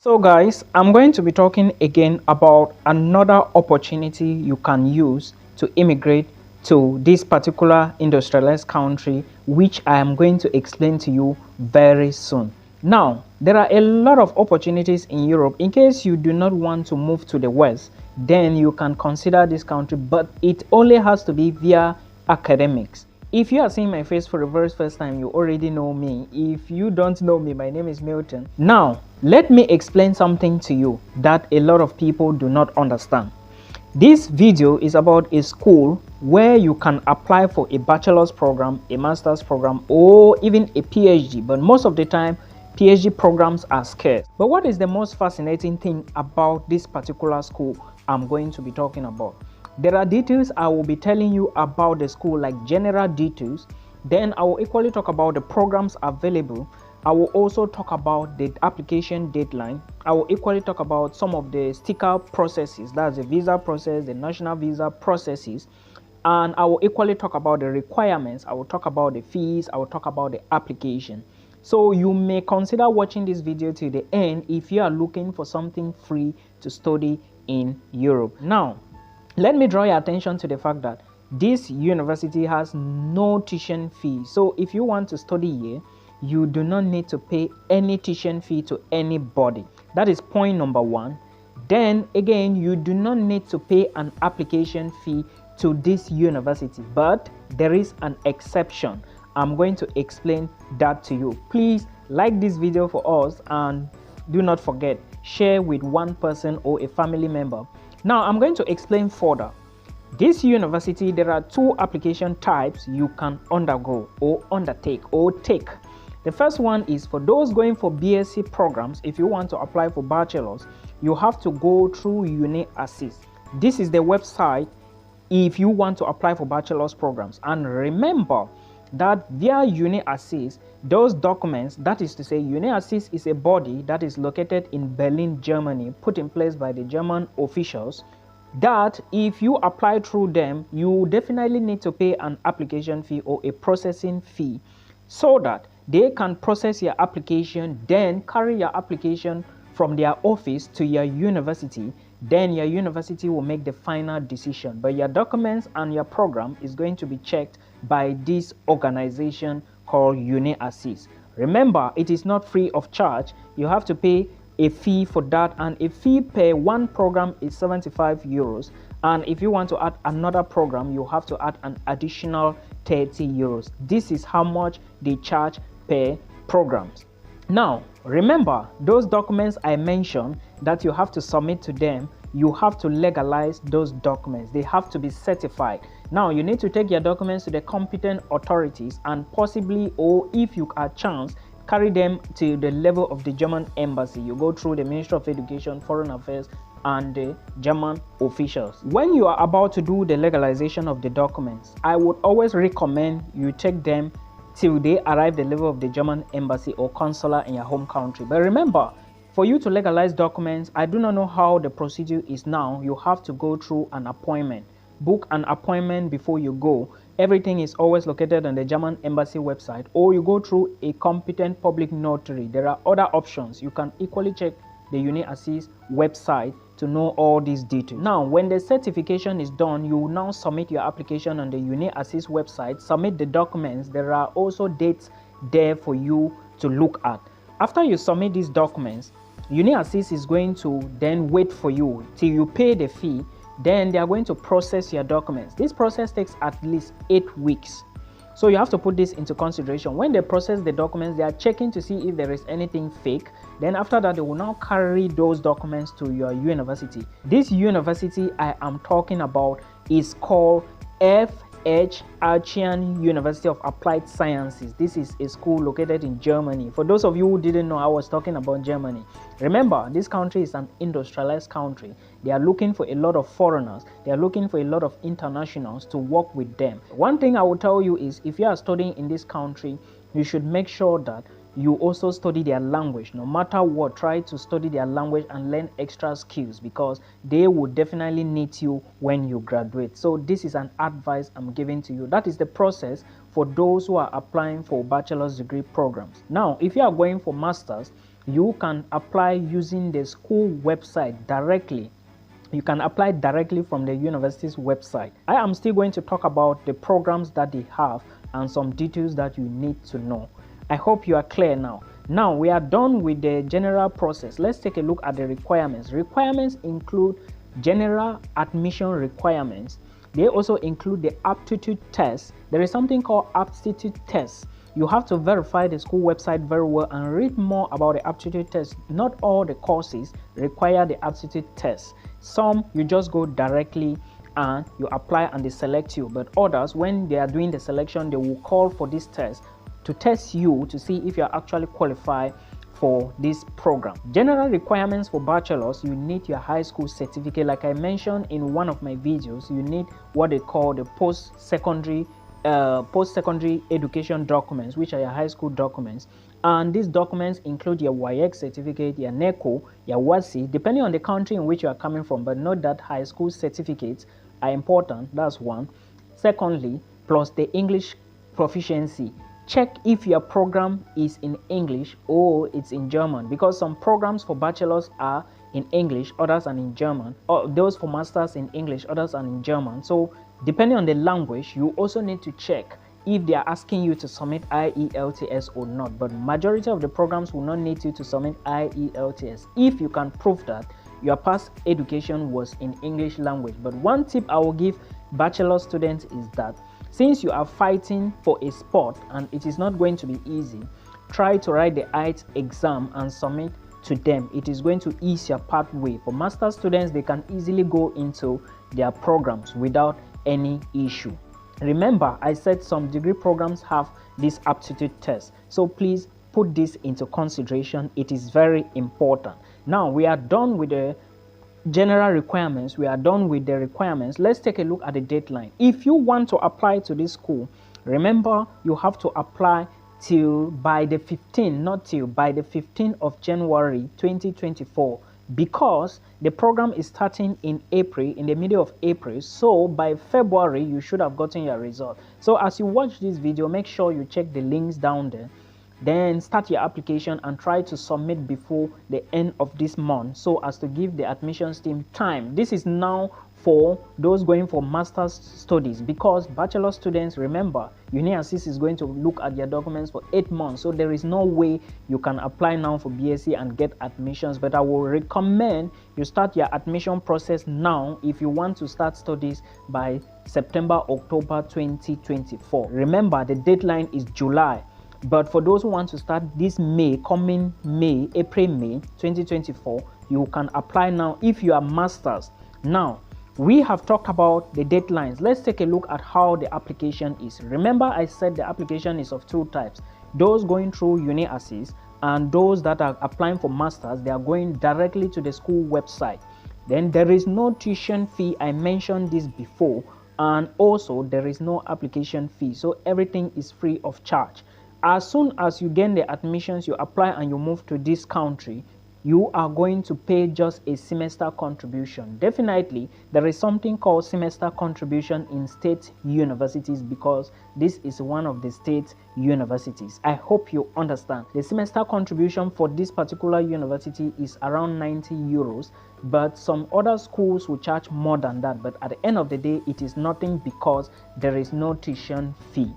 So guys, I'm going to be talking again about another opportunity you can use to immigrate to this particular industrialized country, which I am going to explain to you very soon. Now, there are a lot of opportunities in Europe. In case you do not want to move to the West, then you can consider this country, but it only has to be via academics. If you are seeing my face for the very first time, you already know me. If you don't know me, my name is Milton. Now, let me explain something to you that a lot of people do not understand. This video is about a school where you can apply for a bachelor's program, a master's program, or even a PhD. But most of the time, PhD programs are scarce. But what is the most fascinating thing about this particular school I'm going to be talking about? There are details I will be telling you about the school, like general details. Then I will equally talk about the programs available. I will also talk about the application deadline. I will equally talk about some of the sticker processes, that's the visa process, the national visa processes. And I will equally talk about the requirements. I will talk about the fees. I will talk about the application. So you may consider watching this video to the end if you are looking for something free to study in Europe. Now, let me draw your attention to the fact that this university has no tuition fee. So if you want to study here, you do not need to pay any tuition fee to anybody. That is point number one. Then again, you do not need to pay an application fee to this university, but there is an exception. I'm going to explain that to you. Please like this video for us, and do not forget, share with one person or a family member. Now I'm going to explain further. This university, there are two application types you can undergo or undertake or take. The first one is for those going for BSc programs. If you want to apply for bachelor's, you have to go through Uni Assist. This is the website if you want to apply for bachelor's programs. And remember that via Uni Assist, those documents, that is to say, Uni Assist is a body that is located in Berlin, Germany, put in place by the German officials, that if you apply through them, you definitely need to pay an application fee or a processing fee so that they can process your application, then carry your application from their office to your university. Then your university will make the final decision, but your documents and your program is going to be checked by this organization called Uni Assist. Remember, it is not free of charge. You have to pay a fee for that, and a fee per one program is 75 euros. And if you want to add another program, you have to add an additional 30 euros. This is how much they charge per programs. Now, remember those documents I mentioned that you have to submit to them, you have to legalize those documents. They have to be certified. Now, you need to take your documents to the competent authorities and possibly, or if you are chance, carry them to the level of the German embassy. You go through the Ministry of Education, Foreign Affairs, and the German officials. When you are about to do the legalization of the documents, I would always recommend you take them till they arrive the level of the German embassy or consular in your home country. But remember, for you to legalize documents, I do not know how the procedure is now. You have to go through an appointment. Book an appointment before you go. Everything is always located on the German embassy website, or you go through a competent public notary. There are other options. You can equally check the Uni Assist website to know all these details. Now, when the certification is done, you will now submit your application on the Uni Assist website, submit the documents. There are also dates there for you to look at. After you submit these documents, Uni Assist is going to then wait for you till you pay the fee. Then they are going to process your documents. This process takes at least 8 weeks. So you have to put this into consideration. When they process the documents, they are checking to see if there is anything fake. Then after that, they will now carry those documents to your university. This university I am talking about is called FH Aachen University of Applied Sciences. This is a school located in Germany. For those of you who didn't know, I was talking about Germany. Remember, this country is an industrialized country. They are looking for a lot of foreigners. They are looking for a lot of internationals to work with them. One thing I will tell you is, if you are studying in this country, you should make sure that you also study their language. No matter what, try to study their language and learn extra skills, because they will definitely need you when you graduate. So this is an advice I'm giving to you. That is the process for those who are applying for bachelor's degree programs. Now, if you are going for masters, you can apply using the school website directly. You can apply directly from the university's website. I am still going to talk about the programs that they have and some details that you need to know. I hope you are clear now. Now we are done with the general process. Let's take a look at the requirements. Requirements include general admission requirements. They also include the aptitude test. There is something called aptitude test. You have to verify the school website very well and read more about the aptitude test. Not all the courses require the aptitude test. Some you just go directly and you apply and they select you, but others, when they are doing the selection, they will call for this test to test you to see if you are actually qualified for this program. General requirements for bachelors: you need your high school certificate. Like I mentioned in one of my videos, you need what they call the post-secondary education documents, which are your high school documents, and these documents include your WAEC certificate, your NECO, your WASI, depending on the country in which you are coming from. But note that high school certificates are important. That's one. Secondly, plus the English proficiency. Check if your program is in English or it's in German, because some programs for bachelors are in English, others are in German, or those for masters in English, others are in German. So depending on the language, you also need to check if they are asking you to submit IELTS or not. But majority of the programs will not need you to submit IELTS if you can prove that your past education was in English language. But one tip I will give bachelor students is that since you are fighting for a spot and it is not going to be easy, try to write the IELTS exam and submit to them. It is going to ease your pathway. For master students, they can easily go into their programs without any issue. Remember, I said some degree programs have this aptitude test, so please put this into consideration. It is very important. Now we are done with the general requirements. We are done with the requirements. Let's take a look at the deadline. If you want to apply to this school, remember you have to apply by the 15th of January 2024, because the program is starting in April, in the middle of April. So by February you should have gotten your result. So as you watch this video, make sure you check the links down there, then start your application and try to submit before the end of this month, so as to give the admissions team time. This is now for those going for master's studies, because bachelor students, remember, UniAssist is going to look at your documents for 8 months, so there is no way you can apply now for BSc and get admissions. But I will recommend you start your admission process now if you want to start studies by September, October 2024. Remember, the deadline is July. But for those who want to start this coming May, April, May 2024, you can apply now if you are masters. Now, we have talked about the deadlines. Let's take a look at how the application is. Remember, I said the application is of two types: those going through UniAssist and those that are applying for masters. They are going directly to the school website. Then there is no tuition fee. I mentioned this before. And also there is no application fee. So everything is free of charge. As soon as you gain the admissions, you apply and you move to this country, you are going to pay just a semester contribution. Definitely, there is something called semester contribution in state universities, because this is one of the state universities. I hope you understand. The semester contribution for this particular university is around 90 euros, but some other schools will charge more than that. But at the end of the day, it is nothing, because there is no tuition fee.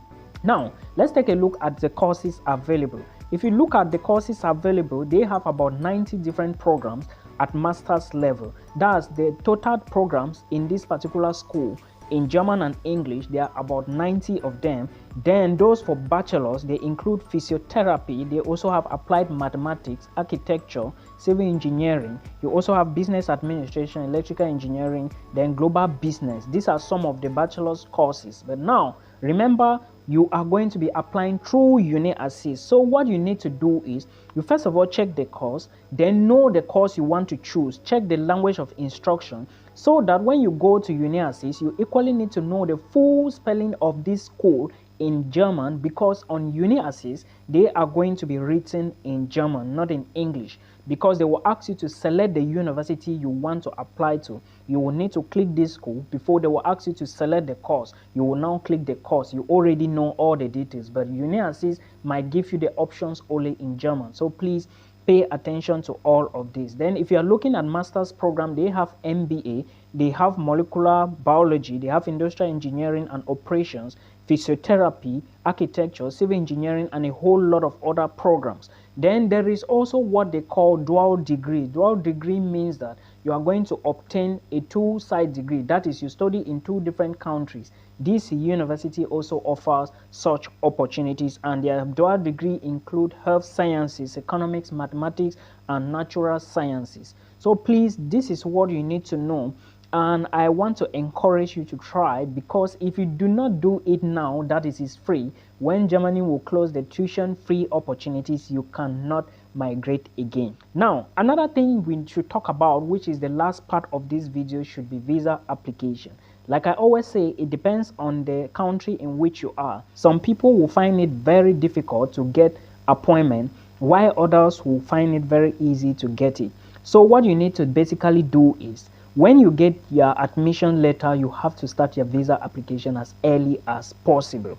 Now, let's take a look at the courses available. If you look at the courses available, they have about 90 different programs at master's level. That's the total programs in this particular school. In German and English, there are about 90 of them. Then those for bachelors, they include physiotherapy. They also have applied mathematics, architecture, civil engineering. You also have business administration, electrical engineering, then global business. These are some of the bachelor's courses. But now, remember, you are going to be applying through UniAssist. So what you need to do is, you first of all check the course, then know the course you want to choose. Check the language of instruction, so that when you go to UniAssist, you equally need to know the full spelling of this school in German, because on UniAssist, they are going to be written in German, not in English, because they will ask you to select the university you want to apply to. You will need to click this school before they will ask you to select the course. You will now click the course. You already know all the details, but UniAssist might give you the options only in German. So please pay attention to all of this. Then if you're looking at master's program, they have MBA, they have molecular biology, they have industrial engineering and operations, physiotherapy, architecture, civil engineering, and a whole lot of other programs. Then there is also what they call dual degree. Dual degree means that you are going to obtain a two-side degree. That is, you study in two different countries. This university also offers such opportunities, and their dual degree include health sciences, economics, mathematics, and natural sciences. So please, this is what you need to know, and I want to encourage you to try, because if you do not do it now, that is free. When Germany will close the tuition free opportunities, you cannot migrate again. Now, another thing we should talk about, which is the last part of this video, should be visa application. Like I always say, it depends on the country in which you are. Some people will find it very difficult to get appointment, while others will find it very easy to get it. So what you need to basically do is, when you get your admission letter, you have to start your visa application as early as possible.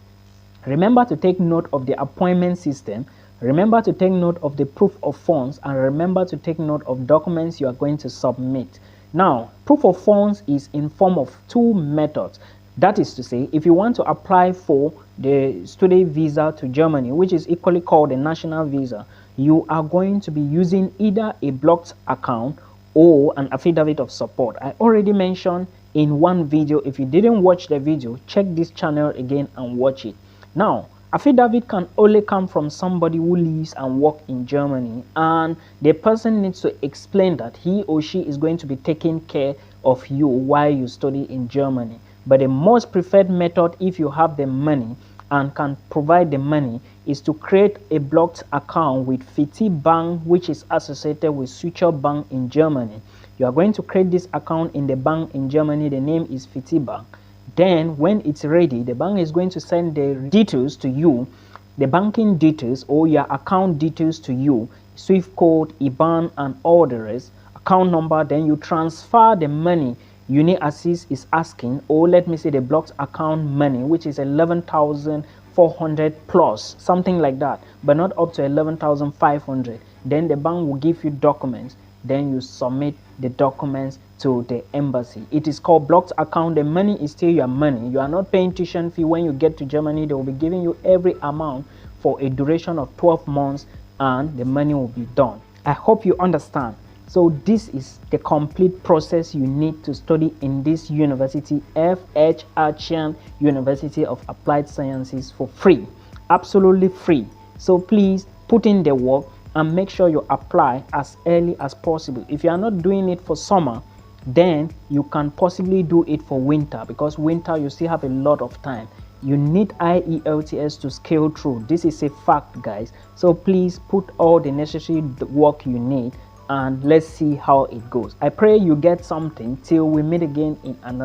Remember to take note of the appointment system. Remember to take note of the proof of funds, and remember to take note of documents you are going to submit. Now, proof of funds is in form of two methods. That is to say, if you want to apply for the student visa to Germany, which is equally called a national visa, you are going to be using either a blocked account or an affidavit of support. I already mentioned in one video. If you didn't watch the video, check this channel again and watch it. Now, affidavit can only come from somebody who lives and works in Germany, and the person needs to explain that he or she is going to be taking care of you while you study in Germany. But the most preferred method, if you have the money and can provide the money, is to create a blocked account with Fiti Bank, which is associated with Suture Bank in Germany. You are going to create this account in the bank in Germany. The name is Fiti Bank. Then when it's ready, the bank is going to send the details to you, the banking details or your account details to you, SWIFT code, IBAN, and all the rest, account number. Then you transfer the money UniAssist is asking, or let me say the blocked account money, which is 11,400 plus, something like that, but not up to 11,500. Then the bank will give you documents. Then you submit the documents to the embassy. It is called blocked account. The money is still your money. You are not paying tuition fee. When you get to Germany, they will be giving you every amount for a duration of 12 months, and the money will be done. I hope you understand. So this is the complete process you need to study in this university, FH Archian University of Applied Sciences, for free, absolutely free. So please put in the work and make sure you apply as early as possible. If you are not doing it for summer, then you can possibly do it for winter, because winter you still have a lot of time. You need IELTS to scale through. This is a fact, guys. So please put all the necessary work you need, and let's see how it goes. I pray you get something. Till we meet again in another